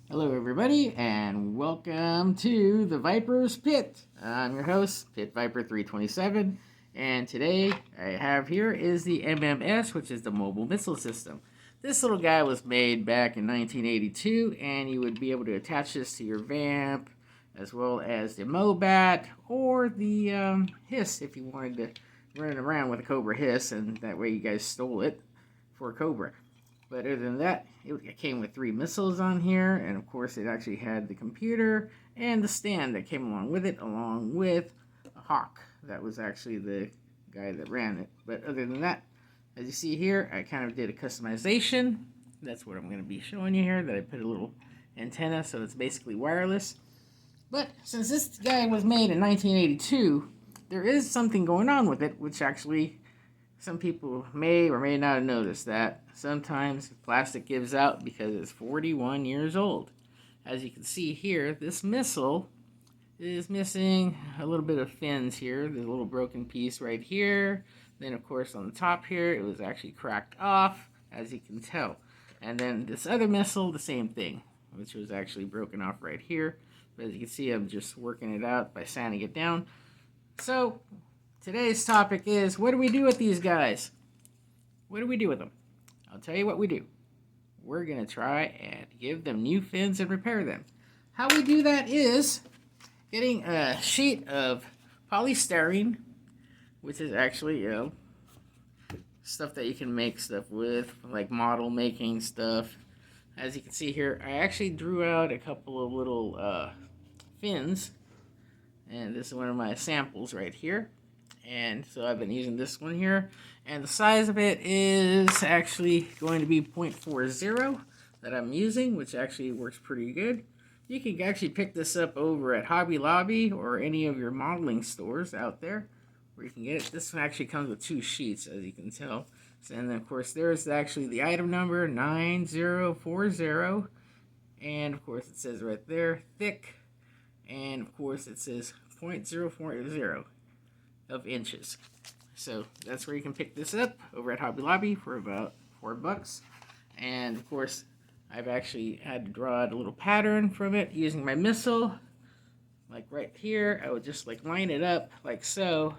Hello everybody and welcome to the Viper's Pit. I'm your host, Pit Viper 327, and today I have here is the MMS, which is the Mobile Missile System. This little guy was made back in 1982, and you would be able to attach this to your Vamp, as well as the Mobat, or the Hiss if you wanted to run it around with a Cobra Hiss, and that way you guys stole it for Cobra. But other than that, it came with 3 missiles on here, and of course it actually had the computer and the stand that came along with it, along with a Hawk. That was actually the guy that ran it. But other than that, as you see here, I kind of did a customization. That's what I'm going to be showing you here, that I put a little antenna, so it's basically wireless. But since this guy was made in 1982, there is something going on with it, which actually some people may or may not have noticed that sometimes plastic gives out because it's 41 years old. As you can see here, this missile is missing a little bit of fins here. There's a little broken piece right here. Then, of course, on the top here, it was actually cracked off, as you can tell. And then this other missile, the same thing, which was actually broken off right here. But as you can see, I'm just working it out by sanding it down. So today's topic is, what do we do with these guys? What do we do with them? I'll tell you what we do. We're going to try and give them new fins and repair them. How we do that is getting a sheet of polystyrene, which is actually, stuff that you can make stuff with, like model making stuff. As you can see here, I actually drew out a couple of little fins, and this is one of my samples right here. And so I've been using this one here, and the size of it is actually going to be 0.40 that I'm using, which actually works pretty good. You can actually pick this up over at Hobby Lobby or any of your modeling stores out there where you can get it. This one actually comes with 2 sheets, as you can tell. And then, of course, there's actually the item number 9040, and of course it says right there thick, and of course it says 0.040 of inches. So that's where you can pick this up over at Hobby Lobby for about $4. And of course, I've actually had to draw out a little pattern from it using my missile. Like right here, I would just like line it up like so,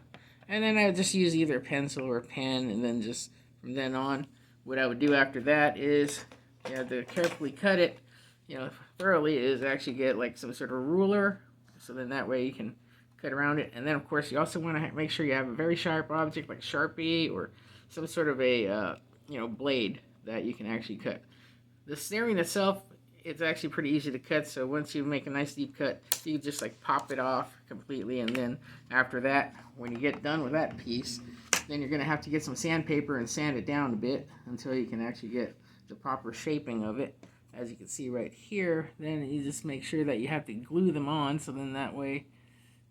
and then I would just use either a pencil or a pen, and then just from then on, what I would do after that is you have to carefully cut it, thoroughly, is actually get like some sort of ruler, so then that way you can cut around it. And then of course you also want to make sure you have a very sharp object like Sharpie or some sort of a blade that you can actually cut. The styrene itself, it's actually pretty easy to cut, so once you make a nice deep cut, you just like pop it off completely, and then after that, when you get done with that piece, then you're going to have to get some sandpaper and sand it down a bit until you can actually get the proper shaping of it. As you can see right here, then you just make sure that you have to glue them on, so then that way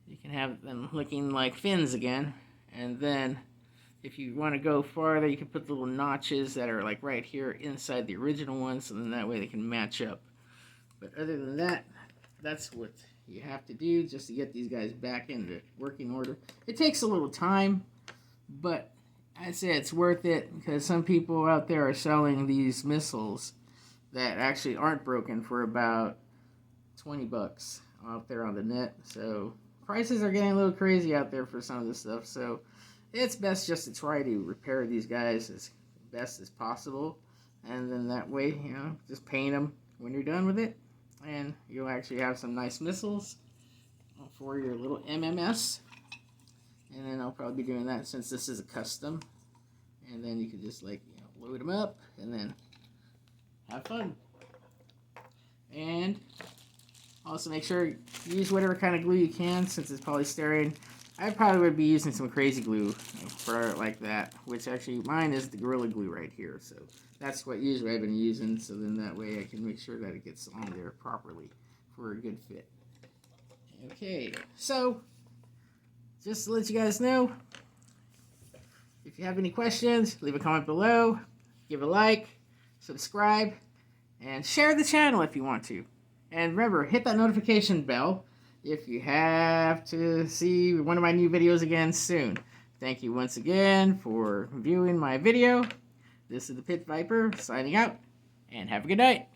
you can have them looking like fins again. And then if you want to go farther, you can put the little notches that are like right here inside the original ones, so then that way they can match up. But other than that, that's what you have to do just to get these guys back into working order. It takes a little time, but I'd say it's worth it, because some people out there are selling these missiles that actually aren't broken for about $20 out there on the net. So prices are getting a little crazy out there for some of this stuff, so it's best just to try to repair these guys as best as possible, and then that way, just paint them when you're done with it, and you'll actually have some nice missiles for your little MMS. And then I'll probably be doing that since this is a custom, and then you can just like load them up and then have fun. And also make sure you use whatever kind of glue you can, since it's polystyrene. I probably would be using some crazy glue for like that, which actually mine is the Gorilla Glue right here. So that's what usually I've been using, so then that way I can make sure that it gets on there properly for a good fit. Okay, so just to let you guys know, if you have any questions, leave a comment below, give a like, subscribe, and share the channel if you want to. And remember, hit that notification bell if you have to see one of my new videos again soon. Thank you once again for viewing my video. This is the Pit Viper signing out, and have a good night.